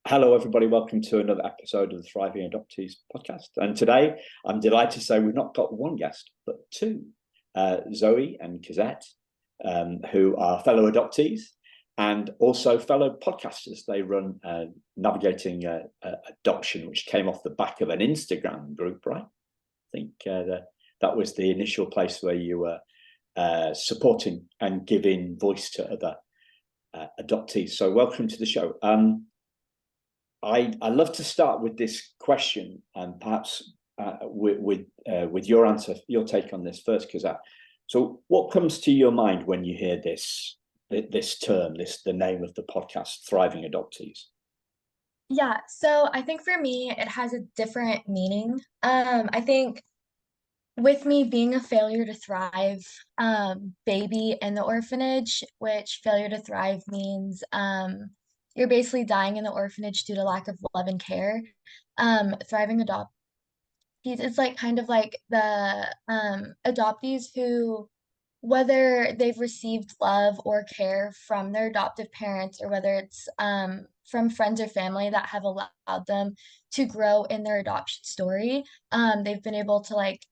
Hello, everybody. Welcome to another episode of the Thriving Adoptees podcast. And today, I'm delighted to say we've not got one guest, but two, Zoe and Cosette, who are fellow adoptees and also fellow podcasters. They run Navigating Adoption, which came off the back of an Instagram group, right? I think that was the initial place where you were supporting and giving voice to other adoptees. So welcome to the show. I love to start with this question, and perhaps with your answer, your take on this first, Cosette. So, what comes to your mind when you hear this term, the name of the podcast, Thriving Adoptees? Yeah, so I think for me, it has a different meaning. I think with me being a failure to thrive baby in the orphanage, which failure to thrive means you're basically dying in the orphanage due to lack of love and care. Thriving adoptees, it's like kind of like the adoptees who, whether they've received love or care from their adoptive parents, or whether it's from friends or family that have allowed them to grow in their adoption story, they've been able to like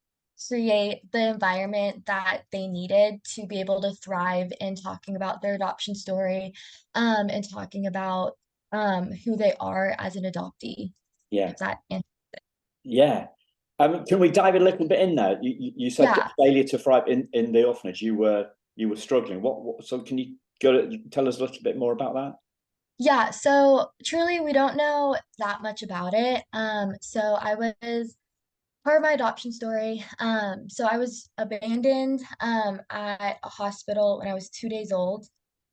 create the environment that they needed to be able to thrive in talking about their adoption story, and talking about who they are as an adoptee. Yeah, If that answers. yeah. Can we dive a little bit in there? You said Yeah. failure to thrive in the orphanage. You were struggling. So can you tell us a little bit more about that? Yeah, so truly we don't know that much about it. So I was part of my adoption story. So I was abandoned at a hospital when I was 2 days old.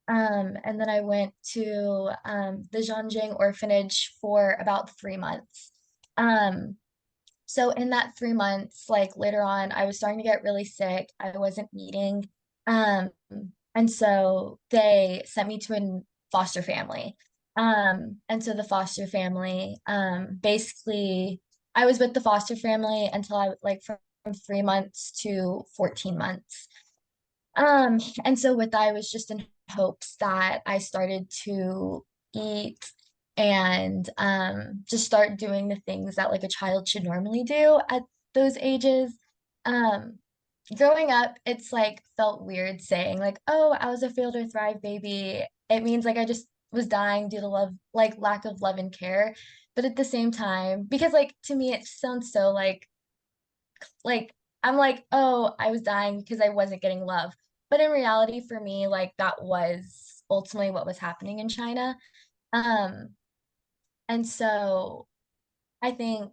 And then I went to the Zhanjiang orphanage for about 3 months. Um, so in that 3 months, like later on, I was starting to get really sick. I wasn't eating. Um, and so they sent me to a foster family. And so the foster family, basically, I was with the foster family until I like from 3 months to 14 months. And so with that, I was just in hopes that I started to eat and just start doing the things that like a child should normally do at those ages. Um, Growing up, it's like felt weird saying like, oh, I was a fail to thrive baby. It means like I just was dying due to love, like lack of love and care. But at the same time, because like to me, it sounds so like I'm like, oh, I was dying because I wasn't getting love. But in reality, for me, like that was ultimately what was happening in China. Um, and so I think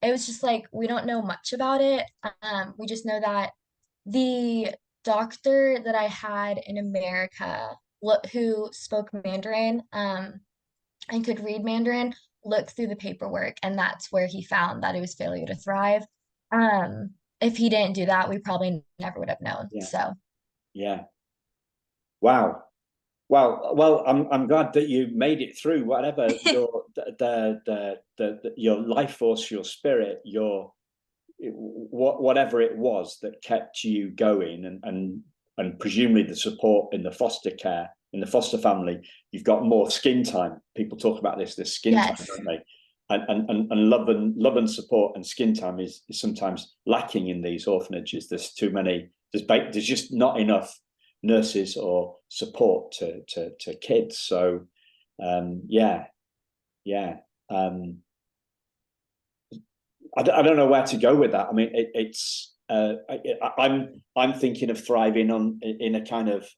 it was just like we don't know much about it. We just know that the doctor that I had in America who spoke Mandarin and could read Mandarin looked through the paperwork, and that's where he found that it was failure to thrive. If he didn't do that, we probably never would have known. Yeah, So, yeah. Wow. Well, I'm glad that you made it through whatever your your life force, your spirit, your whatever it was that kept you going, and presumably the support in the foster care, in the foster family. You've got more skin time. People talk about this skin time, yes. don't they? And love and support and skin time is sometimes lacking in these orphanages. There's too many. There's just not enough nurses or support to kids. So yeah, yeah. Um, I don't know where to go with that. I mean, it's I'm thinking of thriving in a kind of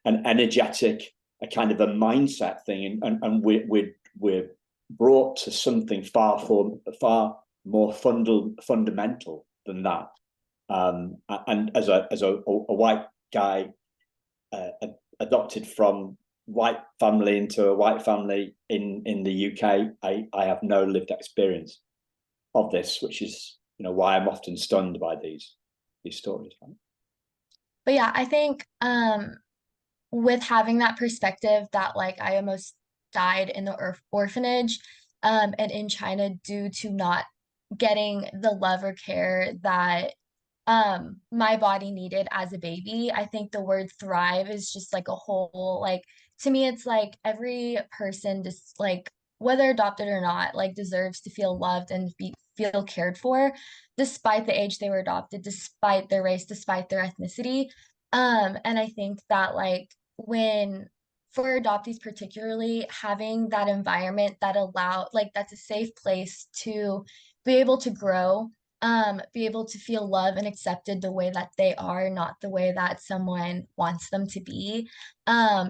an energetic, a kind of a mindset thing, and we're brought to something far more fundamental than that. And as a white guy adopted from white family into a white family in the UK, I have no lived experience of this, which is why I'm often stunned by these stories. Right? But yeah, I think with having that perspective that like I almost died in the orphanage and in China due to not getting the love or care that my body needed as a baby. I think the word thrive is just like a whole like to me, it's like every person just like whether adopted or not, like deserves to feel loved and feel cared for, despite the age they were adopted, despite their race, despite their ethnicity. And I think that like when for adoptees particularly, having that environment that like that's a safe place to be able to grow, be able to feel loved and accepted the way that they are, not the way that someone wants them to be,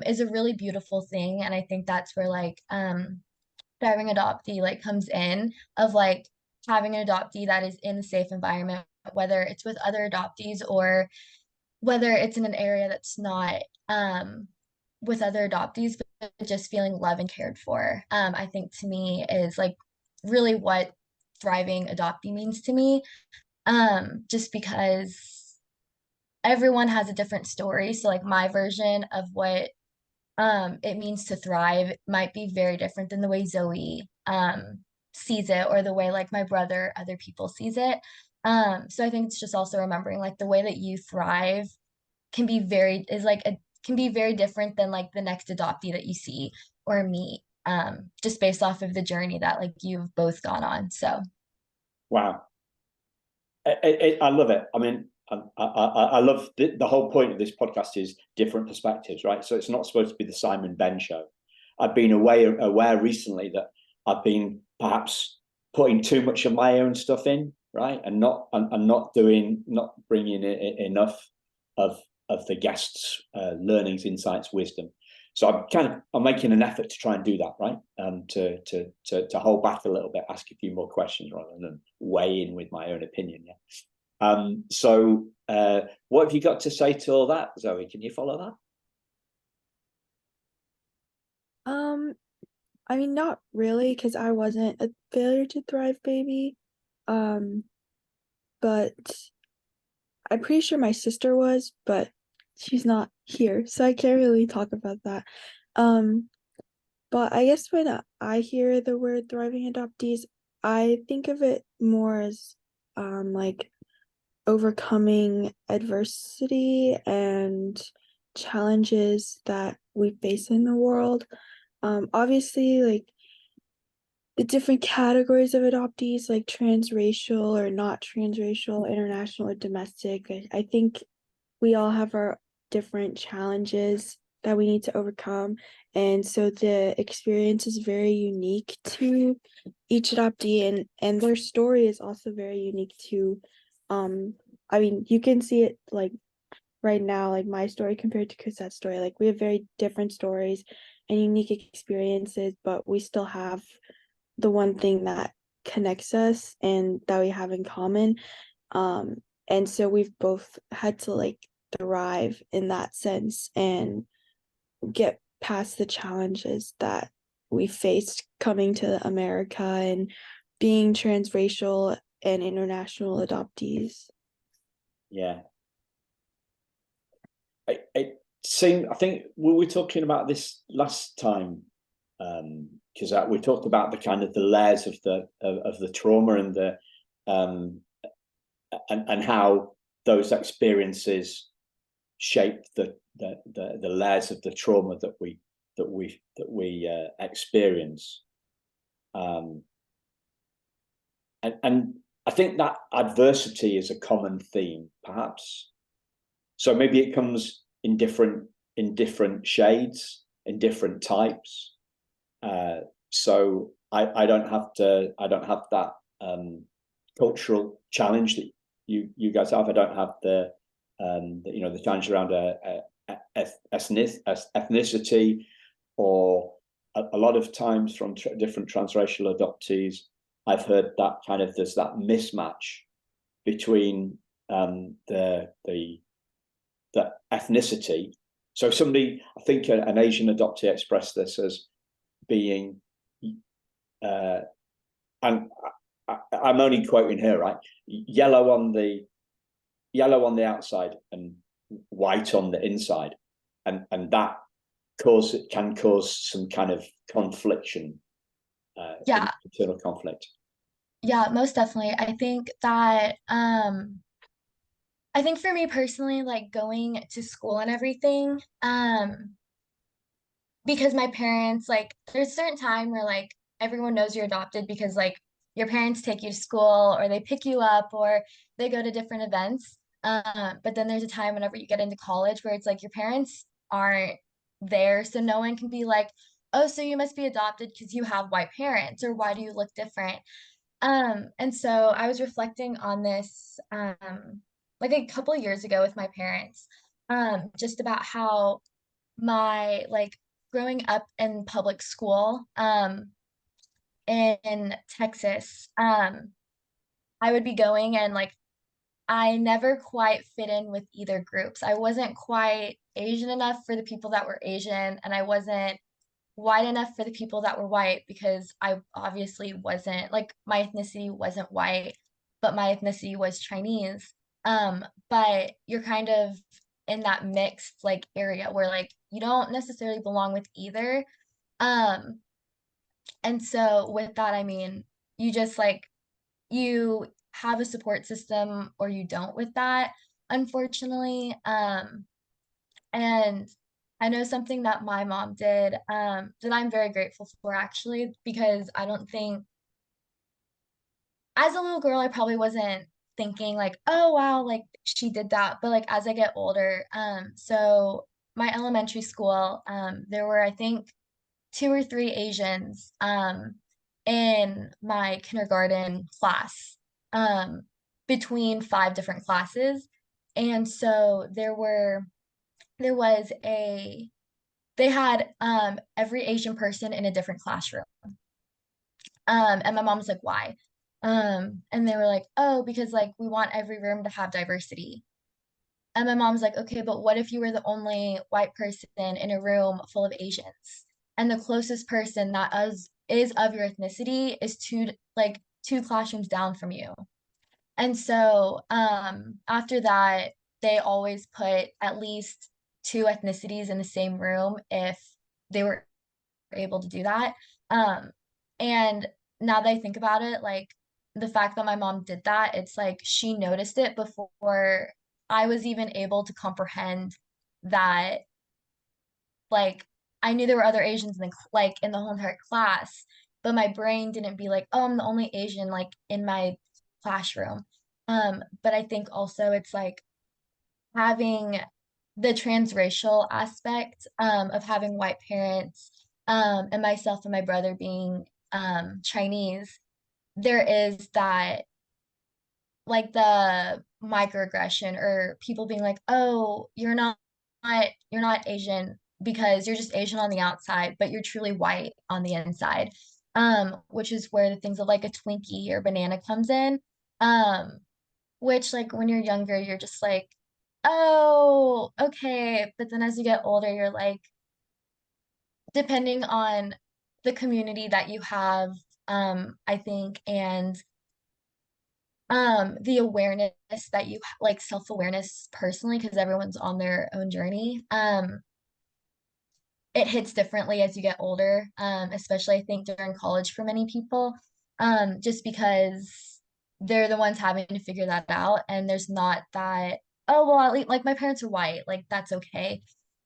is a really beautiful thing. And I think that's where like thriving adoptee like comes in of like having an adoptee that is in a safe environment, whether it's with other adoptees or whether it's in an area that's not with other adoptees, but just feeling loved and cared for. I think to me is like really what thriving adoptee means to me. Just because everyone has a different story. So like my version of what it means to thrive might be very different than the way Zoe sees it or the way like my brother, other people sees it. So I think it's just also remembering like the way that you thrive can be very is like a can be very different than like the next adoptee that you see or meet, just based off of the journey that like you've both gone on. So Wow. I love it. I mean, I love the whole point of this podcast is different perspectives, right? So it's not supposed to be the Simon Ben show. I've been aware recently that I've been perhaps putting too much of my own stuff in, right, and not bringing in enough of the guests' learnings, insights, wisdom. So I'm making an effort to try and do that, right? To hold back a little bit, ask a few more questions rather than weigh in with my own opinion. Yeah. So what have you got to say to all that, Zoe? Can you follow that? I mean, not really, because I wasn't a failure to thrive baby. Um, but I'm pretty sure my sister was, but she's not here, so I can't really talk about that. Um, but I guess when I hear the word thriving adoptees, I think of it more as like overcoming adversity and challenges that we face in the world. Obviously, like the different categories of adoptees, like transracial or not transracial, international or domestic. I think we all have our different challenges that we need to overcome. And so the experience is very unique to each adoptee, and their story is also very unique to I mean, you can see it like right now, like my story compared to Cosette's story. Like we have very different stories and unique experiences, but we still have the one thing that connects us and that we have in common. And so we've both had to like thrive in that sense and get past the challenges that we faced coming to America and being transracial and international adoptees. Yeah. I think we were talking about this last time, because we talked about the kind of the layers of the trauma and the and how those experiences shape the layers of the trauma that we experience, and I think that adversity is a common theme, perhaps. So maybe it comes in different shades, in different types. So I don't have that cultural challenge that you guys have. I don't have the challenge around ethnicity, or a lot of times from different transracial adoptees, I've heard that kind of there's that mismatch between the ethnicity. So somebody, I think an Asian adoptee expressed this as being, and I'm only quoting her, right? Yellow on the outside and white on the inside, and that can cause some kind of confliction, yeah, internal conflict. yeah, most definitely. I think for me personally, like going to school and everything, because my parents, like, there's a certain time where like everyone knows you're adopted because like your parents take you to school or they pick you up or they go to different events. But then there's a time whenever you get into college where it's like your parents aren't there, so no one can be like, oh, so you must be adopted because you have white parents, or why do you look different? And so I was reflecting on this like a couple years ago with my parents, just about how my like growing up in public school in Texas, I would be going and like I never quite fit in with either groups. I wasn't quite Asian enough for the people that were Asian, and I wasn't white enough for the people that were white because I obviously wasn't like my ethnicity wasn't white, but my ethnicity was Chinese. But you're kind of in that mixed like area where like you don't necessarily belong with either. Um, and so with that, I mean, you just like you have a support system or you don't with that, unfortunately. And I know something that my mom did, that I'm very grateful for actually, because I don't think as a little girl, I probably wasn't thinking like, oh wow, like she did that. But like as I get older, so my elementary school, there were I think two or three Asians in my kindergarten class, um, between five different classes. And so there was a they had every Asian person in a different classroom. And my mom was like, why? And they were like, oh, because like we want every room to have diversity. And my mom's like, okay, but what if you were the only white person in a room full of Asians? And the closest person that is of your ethnicity is two classrooms down from you. And so after that, they always put at least two ethnicities in the same room if they were able to do that. And now that I think about it, like the fact that my mom did that, it's like she noticed it before I was even able to comprehend that, like I knew there were other Asians in like in the whole entire class, but my brain didn't be like, oh, I'm the only Asian like in my classroom. But I think also it's like having the transracial aspect of having white parents, and myself and my brother being Chinese, there is that like the microaggression or people being like, oh, you're not Asian because you're just Asian on the outside, but you're truly white on the inside. Which is where the things of like a Twinkie or banana comes in. Um, which like when you're younger, you're just like, oh, okay. But then as you get older, you're like, depending on the community that you have, I think, and the awareness that you like self-awareness personally, because everyone's on their own journey. It hits differently as you get older, especially I think during college for many people, just because they're the ones having to figure that out, and there's not that, oh, well, at least like my parents are white, like that's okay.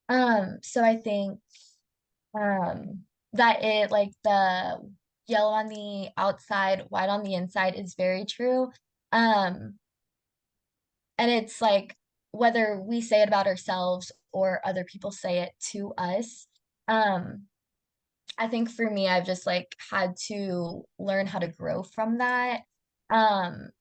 So I think that it like the yellow on the outside, white on the inside is very true. Um, and it's like whether we say it about ourselves or other people say it to us. Um, I think for me, I've just like had to learn how to grow from that. Um,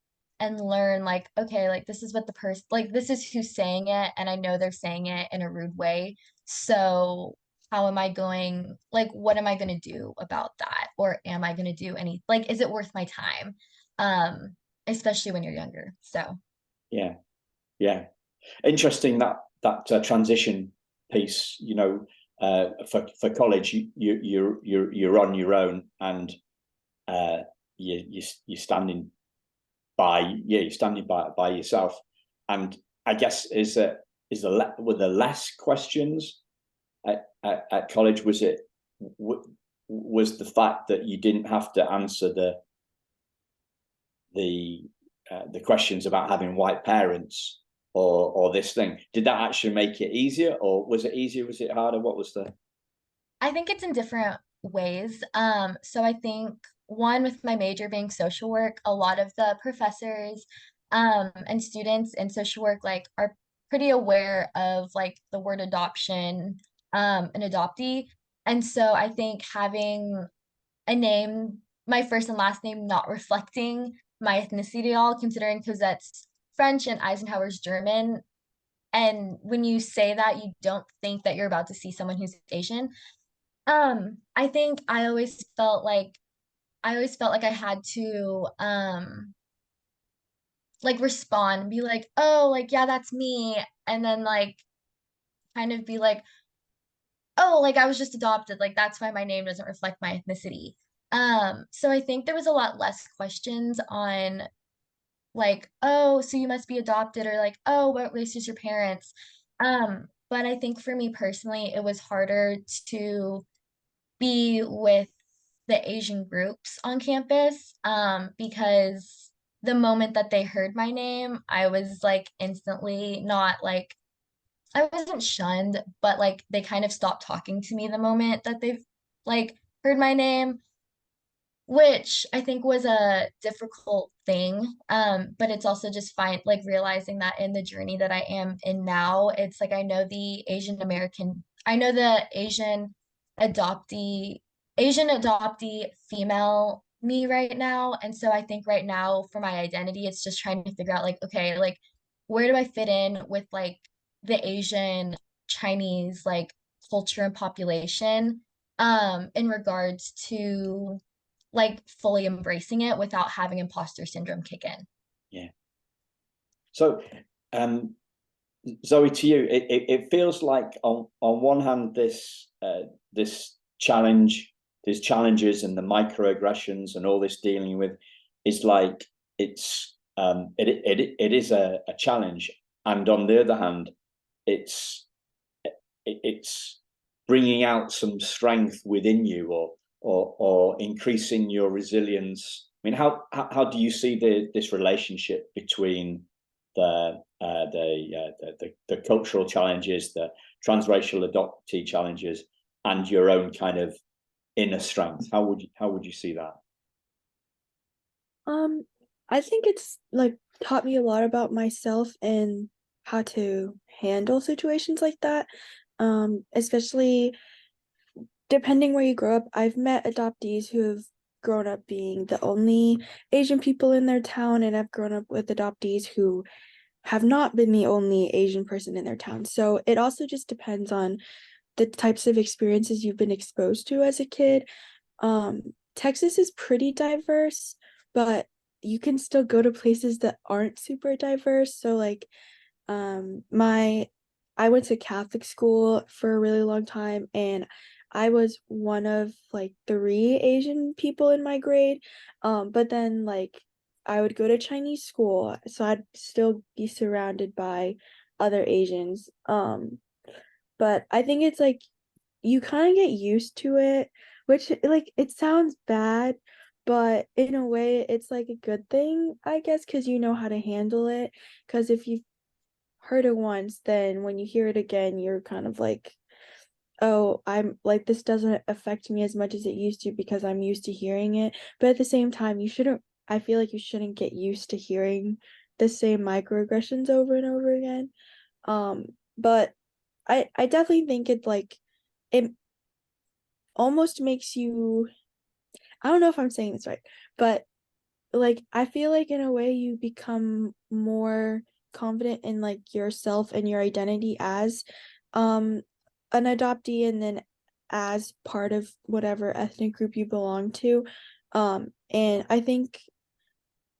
and learn like, okay, like this is what the person like this is who's saying it, and I know they're saying it in a rude way. So how am I going, like what am I gonna do about that? Or am I gonna do any like is it worth my time? Especially when you're younger. So Yeah, yeah. Interesting that transition piece. You know, for college, you're on your own, and you're standing you're standing by yourself. And I guess were there less questions at college? Was the fact that you didn't have to answer the questions about having white parents or this thing, did that actually make it easier, or was it easier, was it harder, what was the I think it's in different ways. So I think one with my major being social work, a lot of the professors and students in social work like are pretty aware of like the word adoption, an adoptee. And so I think having a name, my first and last name not reflecting my ethnicity at all, considering Cosette's French and Eisenhower's German. And when you say that, you don't think that you're about to see someone who's Asian. I think I always felt like I had to like respond and be like, oh, like yeah, that's me. And then like kind of be like, oh, like I was just adopted. Like that's why my name doesn't reflect my ethnicity. So I think there was a lot less questions on like, oh, so you must be adopted, or like, oh, what race is your parents? But I think for me personally, it was harder to be with the Asian groups on campus, because the moment that they heard my name, I was like instantly not like, I wasn't shunned, but like they kind of stopped talking to me the moment that they've like heard my name, which I think was a difficult thing. But it's also just fine, like realizing that in the journey that I am in now, it's like I know the adoptee, Asian adoptee female me right now. And so I think right now for my identity, it's just trying to figure out like, okay, like where do I fit in with like the Asian Chinese like culture and population in regards to like fully embracing it without having imposter syndrome kick in. Yeah. So, Zoe, to you, it feels like on one hand this challenge, these challenges and the microaggressions and all this dealing with is like it is a challenge, and on the other hand, it's it's bringing out some strength within you, or increasing your resilience. I mean, how do you see this relationship between the cultural challenges, the transracial adoptee challenges, and your own kind of inner strength? How would you see that? I think it's like taught me a lot about myself and how to handle situations like that. Especially depending where you grow up. I've met adoptees who have grown up being the only Asian people in their town, and I've grown up with adoptees who have not been the only Asian person in their town. So it also just depends on the types of experiences you've been exposed to as a kid. Texas is pretty diverse, but you can still go to places that aren't super diverse. So like my I went to Catholic school for a really long time, and I was one of like 3 Asian people in my grade. But then like I would go to Chinese school, so I'd still be surrounded by other Asians. But I think it's like you kind of get used to it, which like it sounds bad, but in a way it's like a good thing, I guess, because you know how to handle it. Because if you've heard it once, then when you hear it again, you're kind of like, oh, I'm like, this doesn't affect me as much as it used to because I'm used to hearing it. But at the same time, I feel like you shouldn't get used to hearing the same microaggressions over and over again. But I definitely think it almost makes you, I don't know if I'm saying this right, but like I feel like in a way you become more confident in like yourself and your identity as um an adoptee, and then as part of whatever ethnic group you belong to. And I think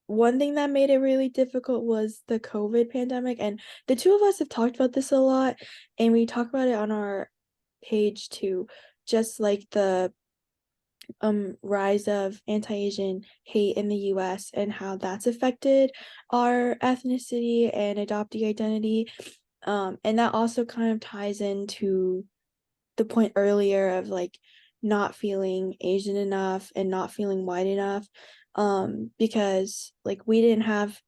one thing that made it really difficult was the COVID pandemic, and the two of us have talked about this a lot, and we talk about it on our page too, just like the rise of anti-Asian hate in the US and how that's affected our ethnicity and adoptee identity. And that also kind of ties into the point earlier of like not feeling Asian enough and not feeling white enough, because like we didn't have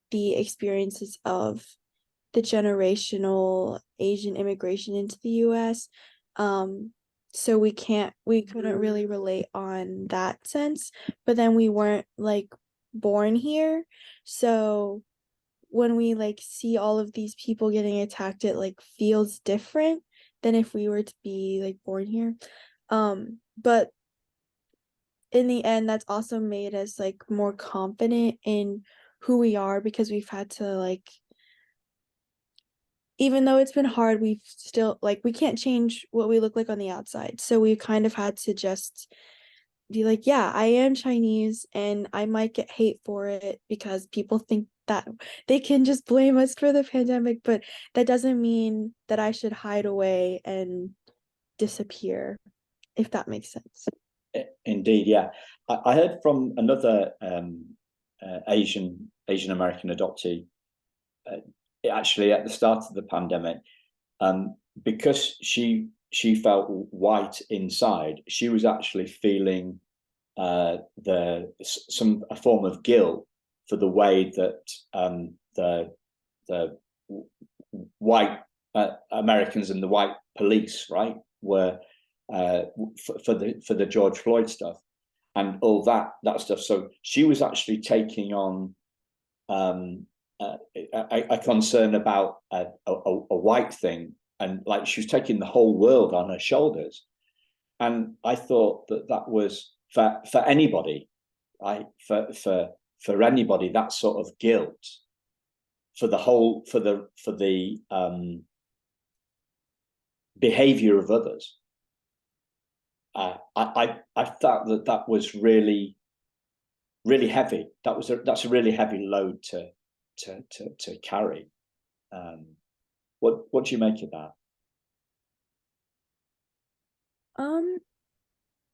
the experiences of the generational Asian immigration into the US. so we couldn't really relate on that sense, but then we weren't like born here, so when we like see all of these people getting attacked, it like feels different than if we were to be like born here. But in the end, that's also made us like more confident in who we are, because we've had to like, even though it's been hard, we've still like, we can't change what we look like on the outside, so we kind of had to just be like, yeah, I am Chinese and I might get hate for it because people think that they can just blame us for the pandemic, but that doesn't mean that I should hide away and disappear, if that makes sense. Indeed, yeah. I heard from another Asian American adoptee, actually at the start of the pandemic, because she felt white inside. She was actually feeling a form of guilt for the way that the white Americans and the white police, right, were for the George Floyd stuff and all that stuff. So she was actually taking on a concern about a white thing, and like she was taking the whole world on her shoulders. And I thought that was for anybody, right? For anybody, that sort of guilt for the whole for the behavior of others. I thought that was really heavy. That's a really heavy load to carry. What do you make of that?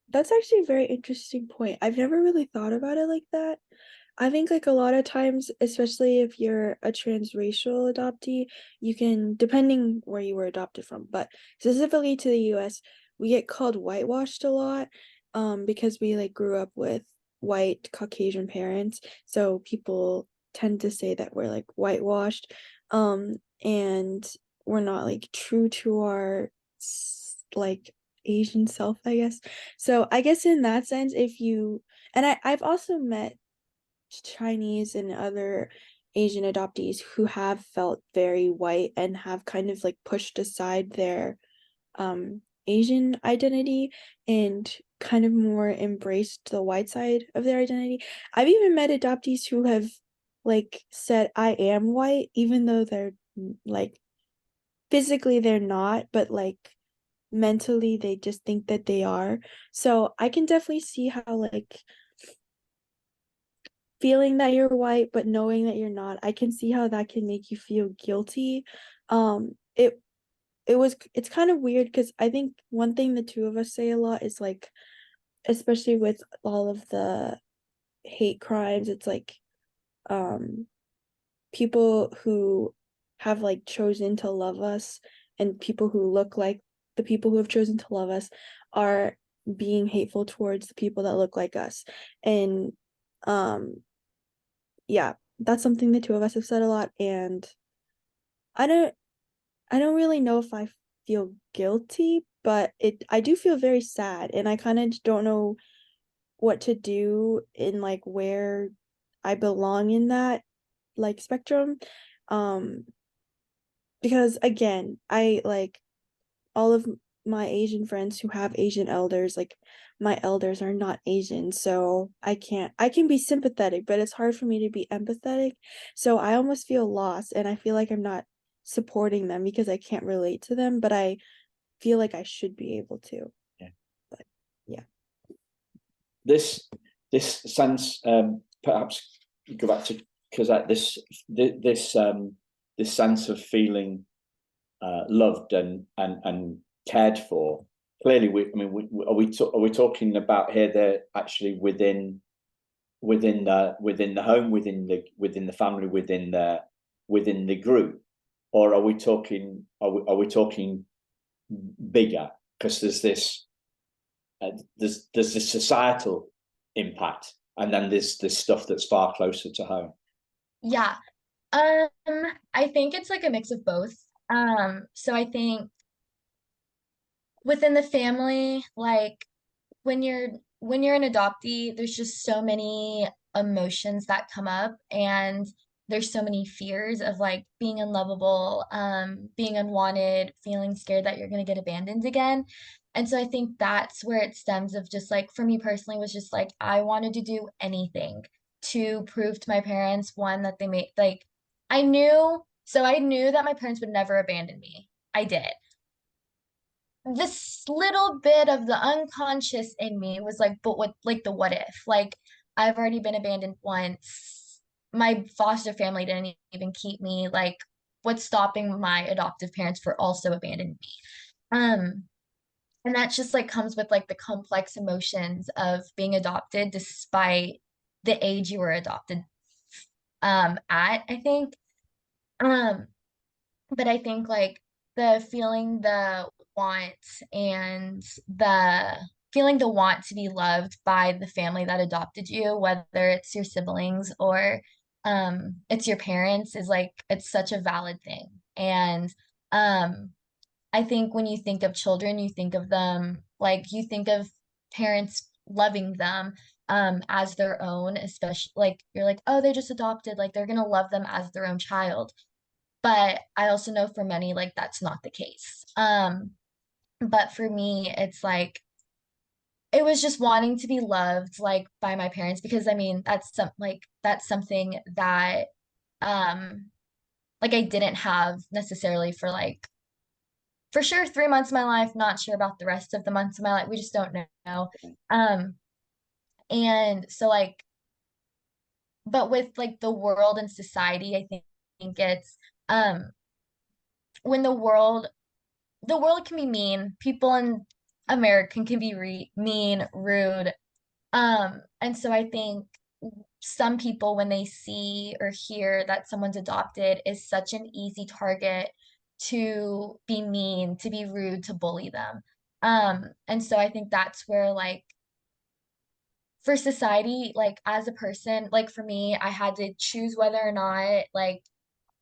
That's actually a very interesting point. I've never really thought about it like that. I think like a lot of times, especially if you're a transracial adoptee, you can, depending where you were adopted from, but specifically to the US, we get called whitewashed a lot, because we like grew up with white Caucasian parents. So people tend to say that we're like whitewashed, and we're not like true to our like Asian self, I guess. So I guess in that sense, if you, and I've also met Chinese and other Asian adoptees who have felt very white and have kind of like pushed aside their Asian identity and kind of more embraced the white side of their identity. I've even met adoptees who have like said I am white, even though they're like physically they're not, but like mentally they just think that they are. So I can definitely see how like feeling that you're white but knowing that you're not, I can see how that can make you feel guilty. It's kind of weird because I think one thing the two of us say a lot is like, especially with all of the hate crimes, it's like people who have like chosen to love us and people who look like the people who have chosen to love us are being hateful towards the people that look like us. And yeah, that's something the two of us have said a lot, and I don't really know if I feel guilty, but I do feel very sad, and I kind of don't know what to do in like where I belong in that like spectrum. Because again, I like all of my Asian friends who have Asian elders, like my elders are not Asian, so I can be sympathetic, but it's hard for me to be empathetic. So I almost feel lost and I feel like I'm not supporting them because I can't relate to them, but I feel like I should be able to. Yeah. But yeah. This sense, perhaps go back to Cosette, this sense of feeling loved and cared for. Clearly, are we talking about here? They're actually within the home, within the family, within the group, or are we talking bigger? Because there's this societal impact, and then there's this stuff that's far closer to home. Yeah. I think it's like a mix of both. So I think within the family, like when you're an adoptee, there's just so many emotions that come up, and there's so many fears of like being unlovable, being unwanted, feeling scared that you're gonna get abandoned again. And so I think that's where it stems of just like for me personally was just like I wanted to do anything to prove to my parents, one, that they made like I knew that my parents would never abandon me. I did. This little bit of the unconscious in me was like, but what, like the what if? Like, I've already been abandoned once. My foster family didn't even keep me. Like, what's stopping my adoptive parents for also abandoning me? Um, and that just like comes with like the complex emotions of being adopted despite the age you were adopted at, I think. Um, but I think like the feeling the want and the feeling the want to be loved by the family that adopted you, whether it's your siblings or it's your parents, is like it's such a valid thing. And um I think when you think of children, you think of them like you think of parents loving them as their own, especially like you're like, oh, they just adopted, like they're gonna love them as their own child. But I also know for many, like that's not the case. But for me, it's like it was just wanting to be loved like by my parents because I mean that's something that um like I didn't have necessarily for like for sure 3 months of my life, not sure about the rest of the months of my life. We just don't know. Um and so like but with like the world and society, think it's um when the world can be mean. People in America can be mean, rude. And so I think some people, when they see or hear that someone's adopted, is such an easy target to be mean, to be rude, to bully them. And so I think that's where like for society, like as a person, like for me, I had to choose whether or not like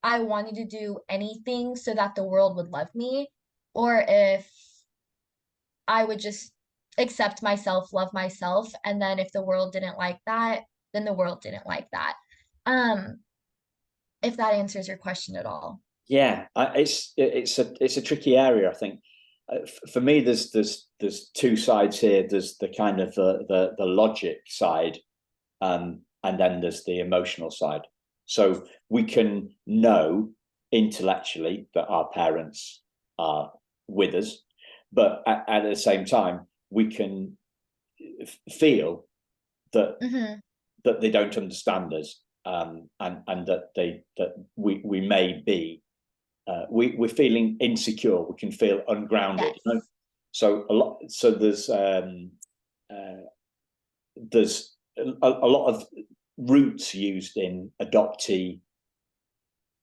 I wanted to do anything so that the world would love me, or if I would just accept myself, love myself, and then if the world didn't like that, then the world didn't like that. Um, if that answers your question at all. Yeah, it's a tricky area. I think for me, there's two sides here. There's the kind of the logic side, and then there's the emotional side. So we can know intellectually that our parents are with us, but at the same time, we can feel that Mm-hmm. that they don't understand us, and that we may be we're feeling insecure. We can feel ungrounded. Yes. You know? So a lot. So there's a lot of roots used in adoptee.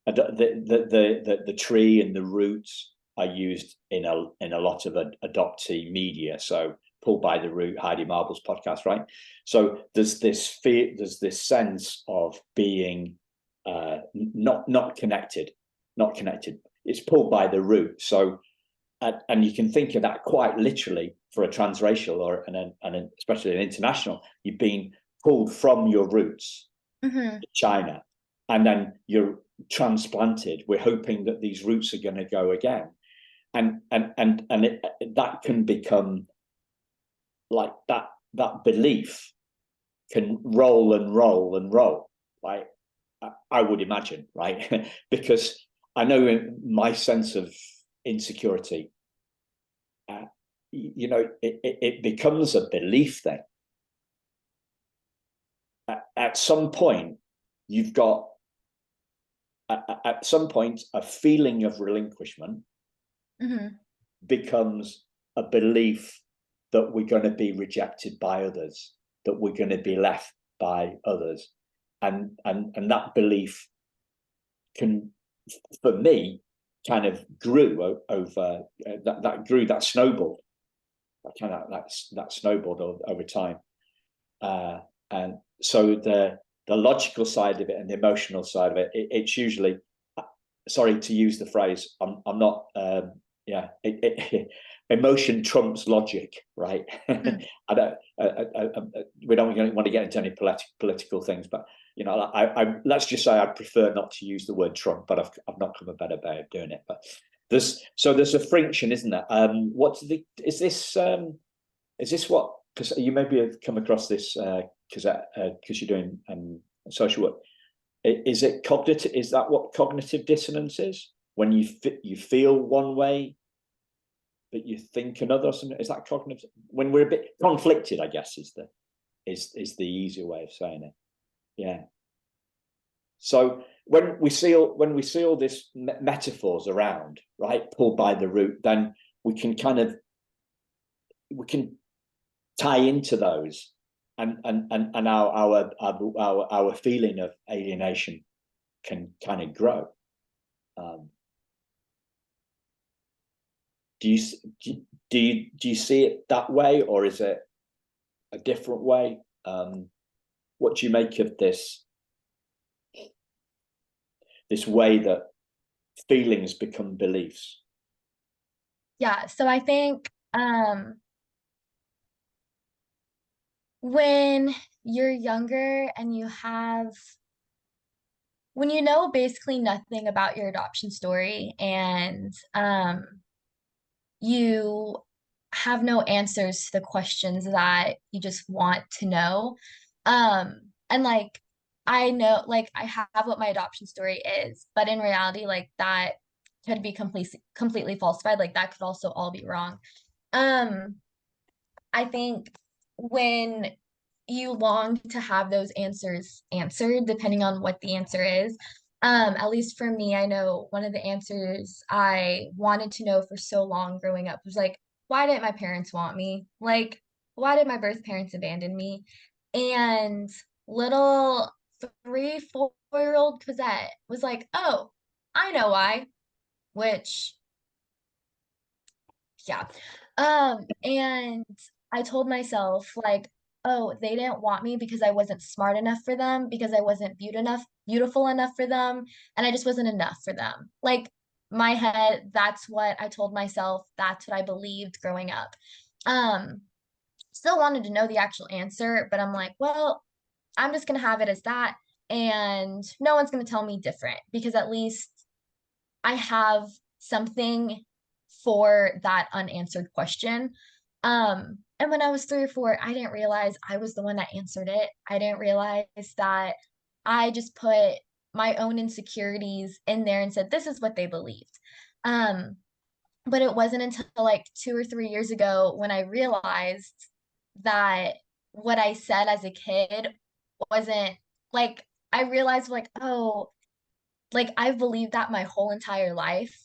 The tree and the roots are used in a lot of adoptee media. So Pulled by the Root, Heidi Marble's podcast, right? So there's this fear, there's this sense of being not connected, not connected. It's pulled by the root. So and you can think of that quite literally for a transracial or and especially an international. You've been pulled from your roots, Mm-hmm. China, and then you're transplanted. We're hoping that these roots are going to go again, and that can become like that belief can roll and roll and roll, like I would imagine, right? Because I know in my sense of insecurity, it becomes a belief thing. At some point, you've got at some point a feeling of relinquishment Mm-hmm. becomes a belief that we're going to be rejected by others, that we're going to be left by others, and that belief can, for me, kind of grew over that snowballed, that snowballed over time, and so the logical side of it and the emotional side of it, it's usually, sorry to use the phrase, I'm not yeah. Emotion trumps logic, right? I don't. We don't want to get into any political things, but you know, I let's just say I prefer not to use the word Trump, but I've not come a better way of doing it. But there's a friction, isn't there? Is this what? Because you maybe have come across this because you're doing social work. Is it cognitive? Is that what cognitive dissonance is? When you feel one way, but you think another. Is that cognitive? When we're a bit conflicted, I guess is the easier way of saying it. Yeah. So when we see all this metaphors around, right, pulled by the root, then we can tie into those, and our feeling of alienation can kind of grow. Do you see it that way, or is it a different way? What do you make of this way that feelings become beliefs? Yeah, so I think when you're younger and when you know basically nothing about your adoption story, and you have no answers to the questions that you just want to know. And like I know, like I have what my adoption story is, but in reality, like that could be completely falsified. Like that could also all be wrong. I think when you long to have those answers answered, depending on what the answer is. At least for me, I know one of the answers I wanted to know for so long growing up was like, why didn't my parents want me? Like, why did my birth parents abandon me? And little 3, 4-year-old Cosette was like, oh, I know why, which, yeah. And I told myself, like, oh, they didn't want me because I wasn't smart enough for them, because I wasn't beautiful enough for them, and I just wasn't enough for them. Like my head, that's what I told myself, that's what I believed growing up. Still wanted to know the actual answer, but I'm like, well, I'm just gonna have it as that, and no one's gonna tell me different, because at least I have something for that unanswered question. And when I was 3 or 4, I didn't realize I was the one that answered it. I didn't realize that I just put my own insecurities in there and said, this is what they believed. But it wasn't until like 2 or 3 years ago when I realized that what I said as a kid wasn't like, I realized like, oh, like I've believed that my whole entire life.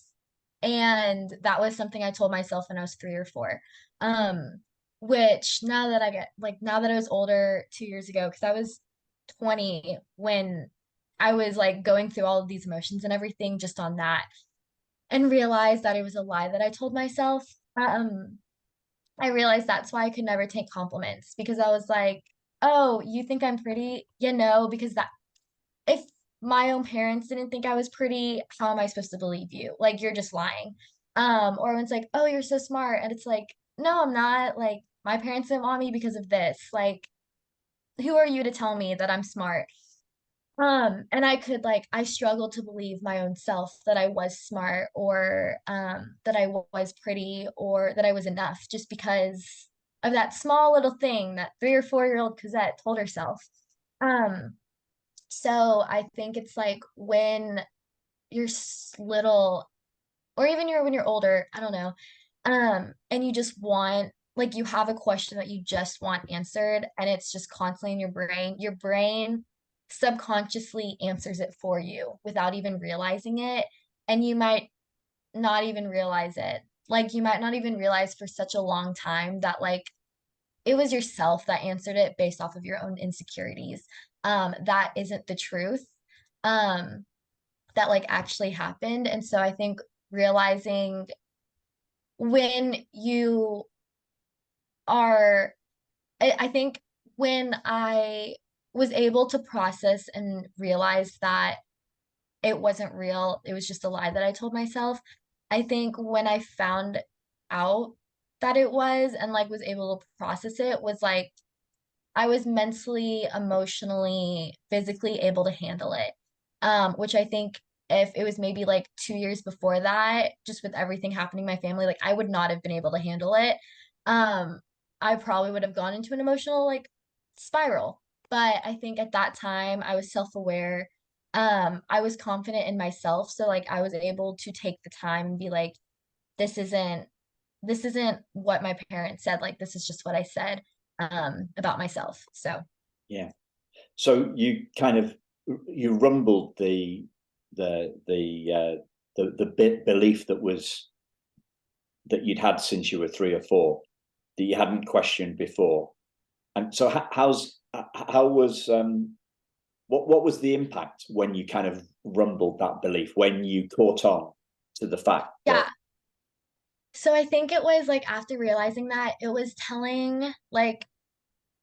And that was something I told myself when I was 3 or 4. Which now that I was older 2 years ago, because I was 20 when I was like going through all of these emotions and everything just on that, and realized that it was a lie that I told myself. I realized that's why I could never take compliments, because I was like, oh, you think I'm pretty? Because that if my own parents didn't think I was pretty, how am I supposed to believe you? Like you're just lying. Or when it's like, oh, you're so smart, and it's like, no, I'm not. Like my parents didn't want me because of this. Like, who are you to tell me that I'm smart? And I struggled to believe my own self that I was smart, or that I was pretty, or that I was enough, just because of that small little thing that 3 or 4-year-old Cosette told herself. Um, so I think it's like when you're little, or even when you're older, I don't know, and you just want, like, you have a question that you just want answered, and it's just constantly in your brain. Your brain subconsciously answers it for you without even realizing it, and you might not even realize it. Like, you might not even realize for such a long time that, like, it was yourself that answered it based off of your own insecurities. That isn't the truth. That like actually happened. And so I think realizing when you are, I think when I was able to process and realize that it wasn't real, it was just a lie that I told myself. I think when I found out that it was and like was able to process it was like I was mentally, emotionally, physically able to handle it. Which I think if it was maybe like 2 years before that, just with everything happening in my family, like I would not have been able to handle it. I probably would have gone into an emotional like spiral. But I think at that time I was self-aware. I was confident in myself. So like I was able to take the time and be like, this isn't this isn't what my parents said. Like this is just what I said about myself. So Yeah. So you kind of you rumbled the bit belief that you'd had since you were 3 or 4 that you hadn't questioned before. And so how was what was the impact when you kind of rumbled that belief, when you caught on to the fact that yeah. So I think it was like after realizing that it was telling like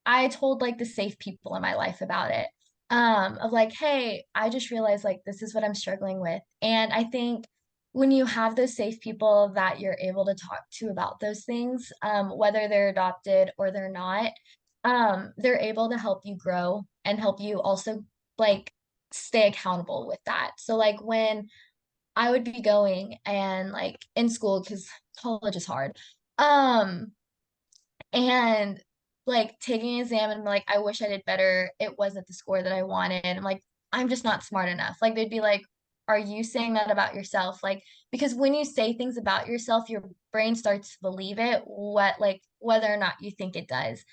I told like the safe people in my life about it. Of like, hey, I just realized like this is what I'm struggling with. And I think when you have those safe people that you're able to talk to about those things, whether they're adopted or they're not, they're able to help you grow and help you also like stay accountable with that. So like when I would be going and like in school because college is hard. Um, and like taking an exam and like I wish I did better. It wasn't the score that I wanted. I'm like, I'm just not smart enough. Like they'd be like, are you saying that about yourself? Like, because when you say things about yourself, your brain starts to believe it, what like whether or not you think it does.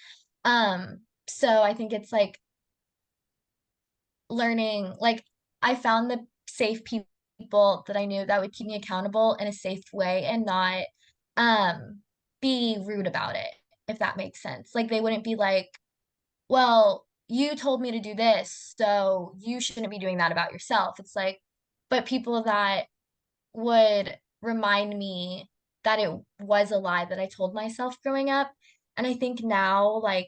So I think it's learning, like I found the safe people that I knew that would keep me accountable in a safe way and not um be rude about it, if that makes sense. Like they wouldn't be like, well, you told me to do this, so you shouldn't be doing that about yourself. It's like, but people that would remind me that it was a lie that I told myself growing up. And I think now, like,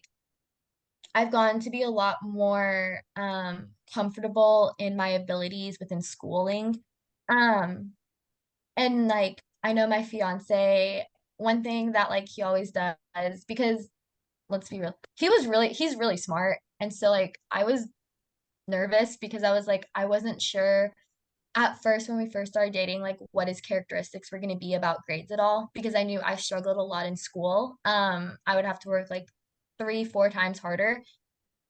I've gotten to be a lot more comfortable in my abilities within schooling. Um, and like I know my fiance, one thing that like he always does, because let's be real, he's really smart. And so like I was nervous because I was like, I wasn't sure at first when we first started dating, like what his characteristics were going to be about grades at all, because I knew I struggled a lot in school. I would have to work like 3, 4 times harder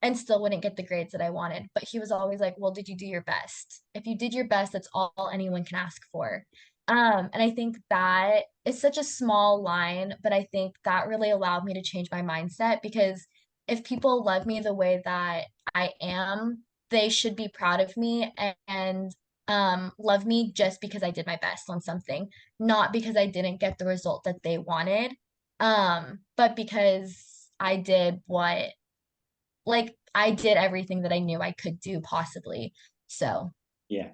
and still wouldn't get the grades that I wanted. But he was always like, well, did you do your best? If you did your best, that's all anyone can ask for. And I think that is such a small line, but I think that really allowed me to change my mindset because if people love me the way that I am, they should be proud of me and love me just because I did my best on something, not because I didn't get the result that they wanted, but because I did what like I did everything that I knew I could do possibly. So yeah.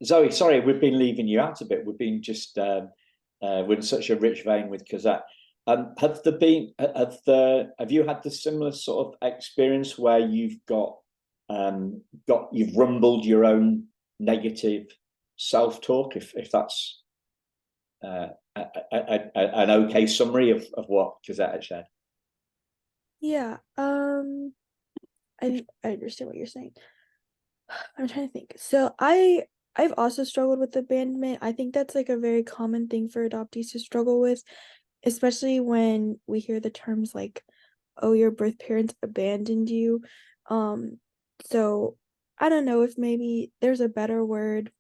Zoe, sorry, we've been leaving you out a bit. We've been just we're in such a rich vein with Cosette. Have you had the similar sort of experience where you've you've rumbled your own negative self-talk, if that's an okay summary of what Cosette had said? Yeah, I understand what you're saying. I'm trying to think. So I've also struggled with abandonment. I think that's like a very common thing for adoptees to struggle with, especially when we hear the terms like, oh, your birth parents abandoned you. So I don't know if maybe there's a better word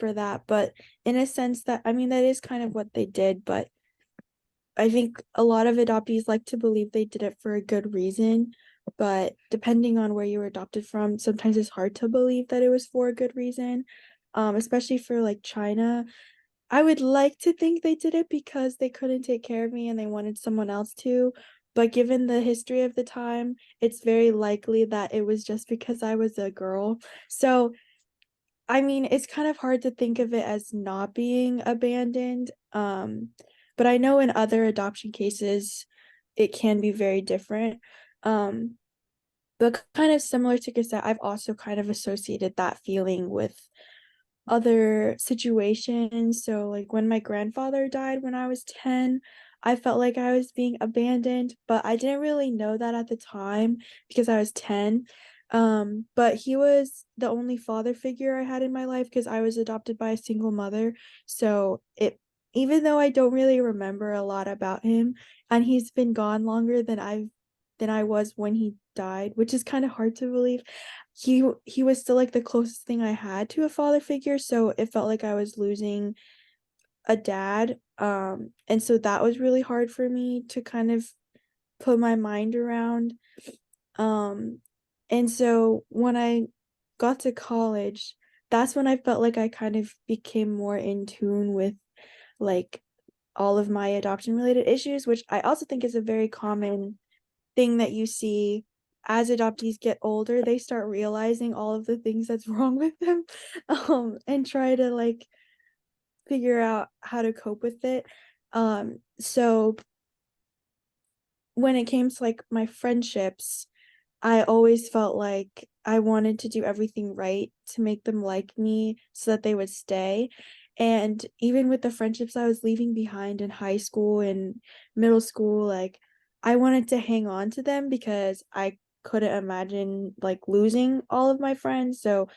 for that, but in a sense that I mean that is kind of what they did, but I think a lot of adoptees like to believe they did it for a good reason, but depending on where you were adopted from, sometimes it's hard to believe that it was for a good reason. Especially for like China. I would like to think they did it because they couldn't take care of me and they wanted someone else to, but given the history of the time, it's very likely that it was just because I was a girl. So, I mean, it's kind of hard to think of it as not being abandoned. But I know in other adoption cases, it can be very different. Um, but kind of similar to Cassette, I've also kind of associated that feeling with other situations. So like when my grandfather died when I was 10, I felt like I was being abandoned, but I didn't really know that at the time because I was 10. But he was the only father figure I had in my life because I was adopted by a single mother. So it even though I don't really remember a lot about him, and he's been gone longer than I was when he died, which is kind of hard to believe. He was still like the closest thing I had to a father figure, so it felt like I was losing a dad. And so that was really hard for me to kind of put my mind around. Um, and so when I got to college, that's when I felt like I kind of became more in tune with like all of my adoption related issues, which I also think is a very common thing that you see as adoptees get older. They start realizing all of the things that's wrong with them, and try to like figure out how to cope with it. So when it came to like my friendships, I always felt like I wanted to do everything right to make them like me so that they would stay. And even with the friendships I was leaving behind in high school and middle school, like I wanted to hang on to them because I couldn't imagine like losing all of my friends. So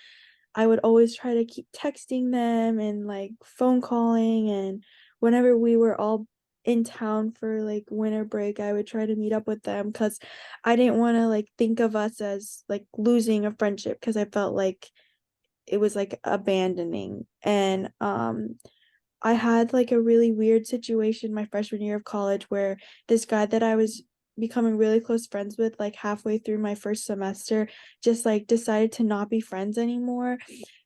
I would always try to keep texting them and like phone calling, and whenever we were all in town for like winter break, I would try to meet up with them because I didn't want to like think of us as like losing a friendship because I felt like it was like abandoning. And I had like a really weird situation my freshman year of college where this guy that I was becoming really close friends with like halfway through my first semester just like decided to not be friends anymore,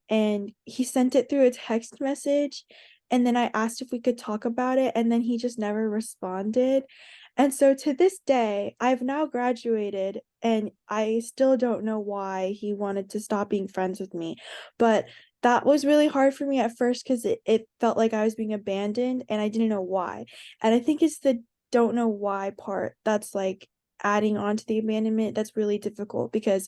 and he sent it through a text message, and then I asked if we could talk about it, and then he just never responded. And so to this day I've now graduated and I still don't know why he wanted to stop being friends with me. But that was really hard for me at first because it felt like I was being abandoned and I didn't know why. And I think it's the don't know why part that's like adding on to the abandonment that's really difficult, because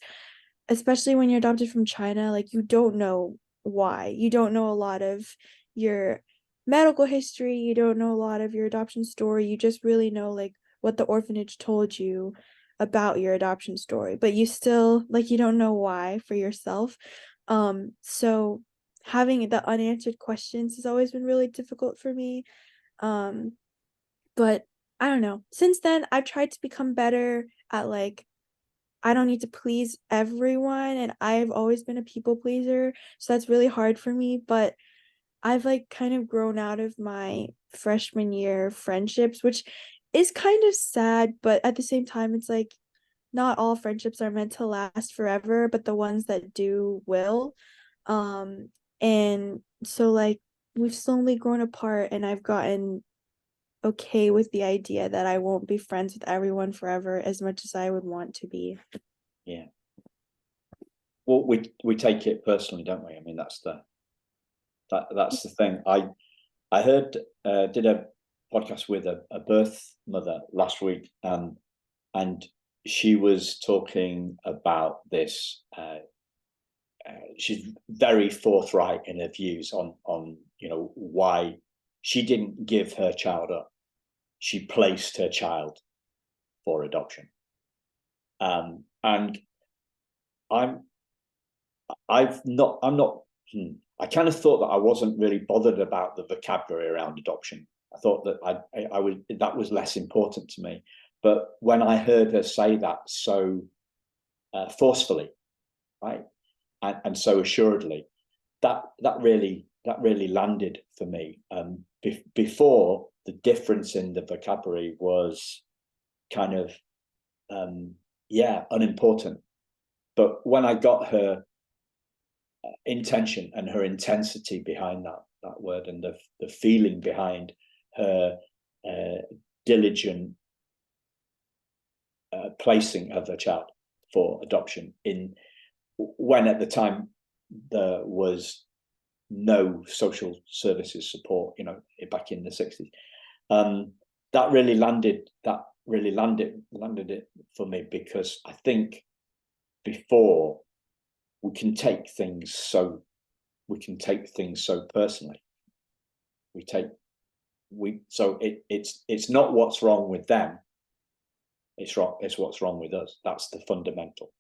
especially when you're adopted from China, like you don't know why. You don't know a lot of your medical history, you don't know a lot of your adoption story. You just really know like what the orphanage told you about your adoption story, but you still like you don't know why for yourself. So having the unanswered questions has always been really difficult for me. Um, but I don't know. Since then, I've tried to become better at like I don't need to please everyone, and I've always been a people pleaser, so that's really hard for me. But I've like kind of grown out of my freshman year friendships, which is kind of sad, but at the same time, it's like not all friendships are meant to last forever, but the ones that do will. Um, and so like we've slowly grown apart, and I've gotten okay with the idea that I won't be friends with everyone forever as much as I would want to be. Yeah. Well, we take it personally, don't we? I mean, that's the thing. I heard did a podcast with a birth mother last week, and she was talking about this. She's very forthright in her views on why she didn't give her child up. She placed her child for adoption, and I'm I'm not. I kind of thought that I wasn't really bothered about the vocabulary around adoption. I thought that I was that was less important to me. But when I heard her say that so forcefully, right, and so assuredly, that really landed for me. Before, the difference in the vocabulary was kind of unimportant. But when I got her intention and her intensity behind that word, and the feeling behind her diligent placing of her child for adoption, in when at the time there was no social services support, back in the 60s. That really landed it for me, because I think before we can take things so we can take things so personally. It's not what's wrong with them. It's what's wrong with us. That's the fundamental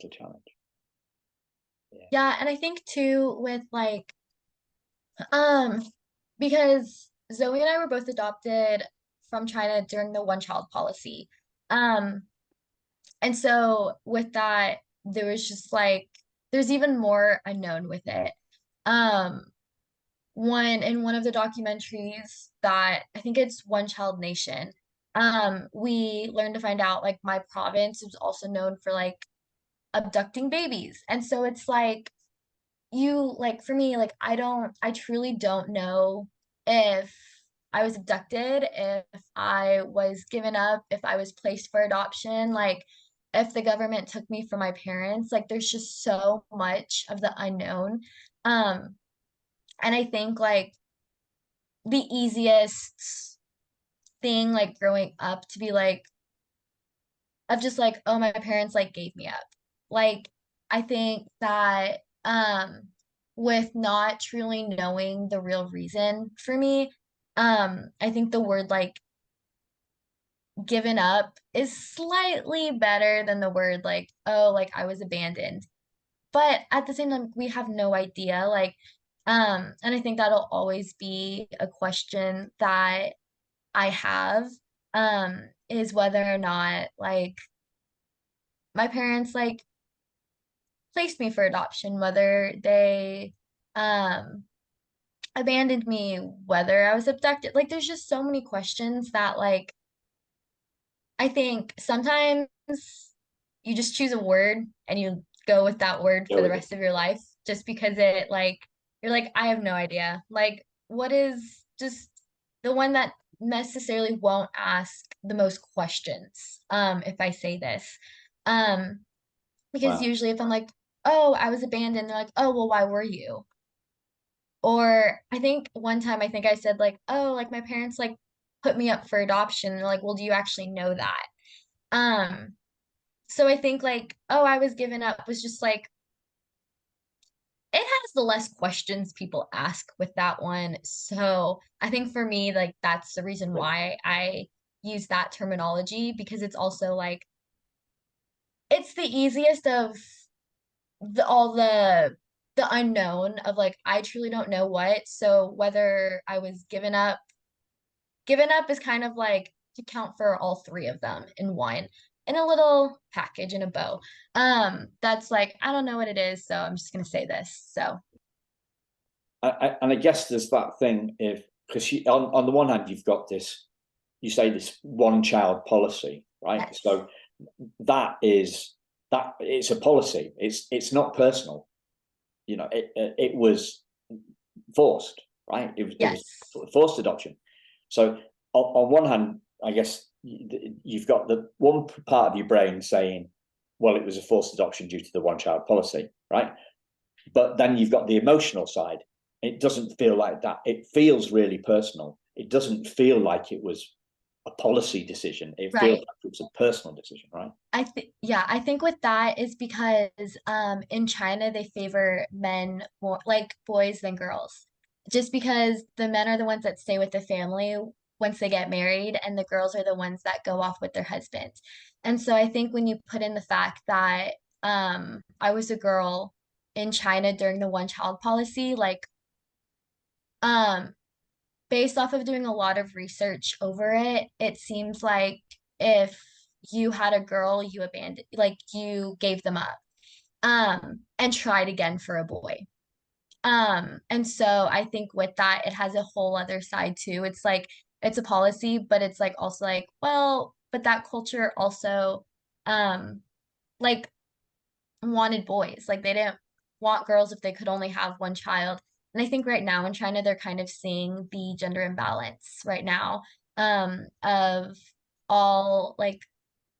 challenge. Yeah, and I think too with like because Zoe and I were both adopted from China during the one child policy. Um and so with that there was just like there's even more unknown with it. Um one of the documentaries that I think it's One Child Nation, we learned to find out like my province was also known for like abducting babies. And so it's like like for me, like I truly don't know if I was abducted, if I was given up, if I was placed for adoption, like if the government took me from my parents. Like there's just so much of the unknown. Um, and I think like the easiest thing like growing up to be like of just like, oh, my parents like gave me up. Like I think that with not truly knowing the real reason for me, I think the word like given up is slightly better than the word like, oh, like I was abandoned. But at the same time, we have no idea. Like, and I think that'll always be a question that I have, is whether or not like my parents like placed me for adoption, whether they um abandoned me, whether I was abducted. Like there's just so many questions that like I think sometimes you just choose a word and you go with that word for the rest of your life just because it like you're like I have no idea. Like what is just the one that necessarily won't ask the most questions, if I say this. Um because Wow. usually if I'm like, oh, I was abandoned, they're like, oh, well, why were you? Or I think one time I think I said like, oh, like my parents like put me up for adoption. And they're like, well, do you actually know that? Um, so I think like, oh, I was given up was just like it has the less questions people ask with that one. So I think for me, like that's the reason why I use that terminology because it's also like it's the easiest of all the unknown of like I truly don't know what. So whether I was given up is kind of like to count for all three of them in one in a little package in a bow. That's like I don't know what it is, so I'm just gonna say this. So And I guess there's that thing if because on the one hand you've got this, you say this one child policy, right? yes. So that it's a policy. It's not personal. You know, it was forced, right? It Yes. was forced adoption. So on one hand, I guess you've got the one part of your brain saying, well, it was a forced adoption due to the one child policy, right? But then you've got the emotional side. It doesn't feel like that. It feels really personal. It doesn't feel like it was a policy decision. It feels Right. like it was a personal decision, right? I think with that is because in China they favor men more like boys than girls. Just because the men are the ones that stay with the family once they get married and the girls are the ones that go off with their husbands. And so I think when you put in the fact that I was a girl in China during the one child policy, like um based off of doing a lot of research over it, it seems like if you had a girl, you abandoned, like you gave them up, and tried again for a boy. And so I think with that, it has a whole other side too. It's like it's a policy, but it's like also like, well, but that culture also, um, like wanted boys. Like they didn't want girls if they could only have one child. And I think right now in China, they're kind of seeing the gender imbalance right now, of all like,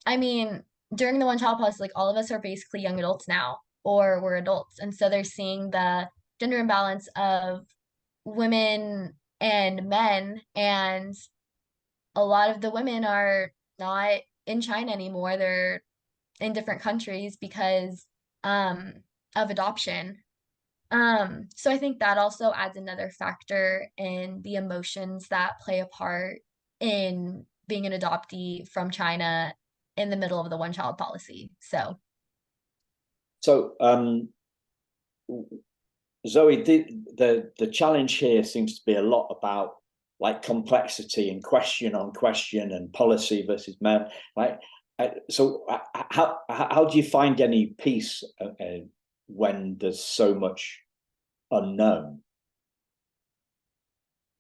I mean, during the one child policy, like all of us are basically young adults now, or we're adults. And so they're seeing the gender imbalance of women and men. And a lot of the women are not in China anymore. They're in different countries because of adoption. So I think that also adds another factor in the emotions that play a part in being an adoptee from China in the middle of the one-child policy. So Zoe, the challenge here seems to be a lot about like complexity and question on question and policy versus men. Like, so how do you find any peace when there's so much unknown?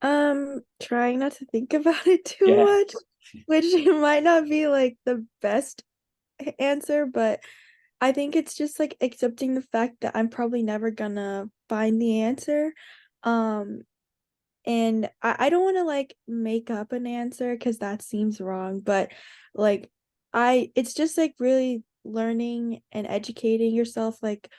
Trying not to think about it too Yeah. much, which might not be like the best answer, but I think it's just like accepting the fact that I'm probably never gonna find the answer. And I don't want to like make up an answer because that seems wrong, but like it's just like really learning and educating yourself like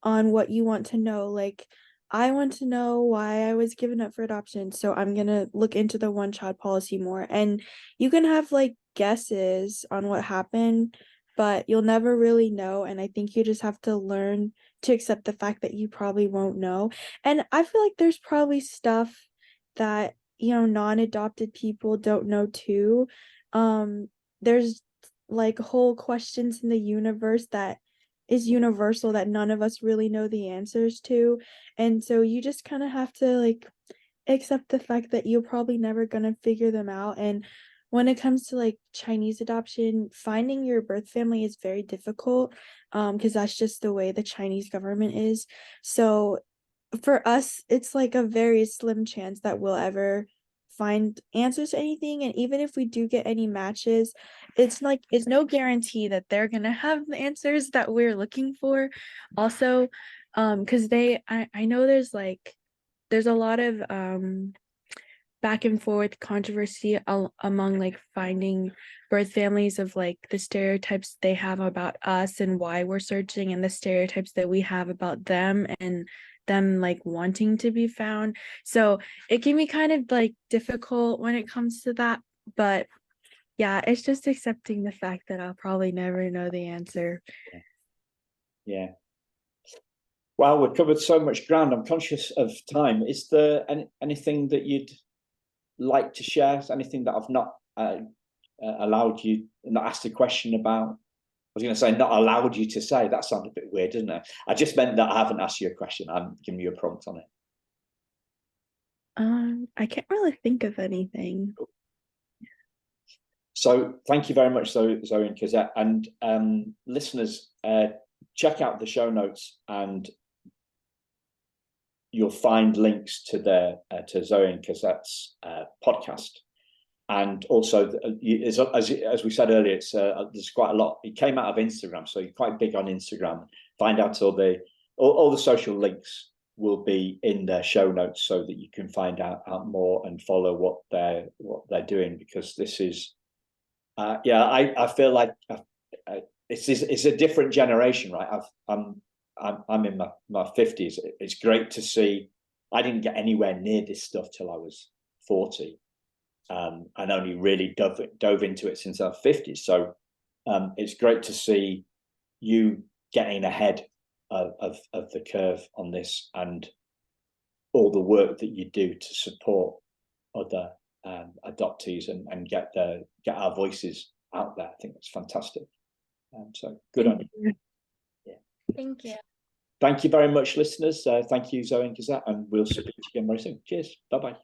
on what you want to know. Like I want to know why I was given up for adoption, so I'm gonna look into the one child policy more. And you can have like guesses on what happened, but you'll never really know. And I think you just have to learn to accept the fact that you probably won't know. And I feel like there's probably stuff that, you know, non-adopted people don't know too. There's like whole questions in the universe that is universal that none of us really know the answers to. And so you just kind of have to like accept the fact that you're probably never gonna figure them out. And when it comes to like Chinese adoption, finding your birth family is very difficult, because that's just the way the Chinese government is. So for us, it's like a very slim chance that we'll ever find answers to anything. And even if we do get any matches, it's like it's no guarantee that they're gonna have the answers that we're looking for. Also, because I know there's a lot of back and forth controversy among like finding birth families of like the stereotypes they have about us and why we're searching, and the stereotypes that we have about them and them like wanting to be found. So it can be kind of like difficult when it comes to that, but yeah, it's just accepting the fact that I'll probably never know the answer. Yeah. Well, we've covered so much ground. I'm conscious of time. Is there anything that you'd like to share? Anything that I've not allowed you, not asked a question about? I was going to say not allowed you to say. That sounded a bit weird, didn't it? I just meant that I haven't asked you a question. I'm giving you a prompt on it. I can't really think of anything. So thank you very much, Zoe and Cosette. And listeners, check out the show notes, and you'll find links to to Zoe and Cosette's podcast. And also, as we said earlier, it's there's quite a lot. It came out of Instagram, so you're quite big on Instagram. Find out all the social links will be in their show notes, so that you can find out more and follow what they're doing. Because this is, I feel like it's a different generation, right? I'm in my 50s. It's great to see. I didn't get anywhere near this stuff till I was 40. And only really dove into it since I was 50. So it's great to see you getting ahead of the curve on this, and all the work that you do to support other adoptees and get our voices out there. I think that's fantastic. So good on you. Yeah. thank you. Thank you very much, listeners. Thank you, Zoe and Cosette, and we'll speak to you again very soon. Cheers. Bye-bye.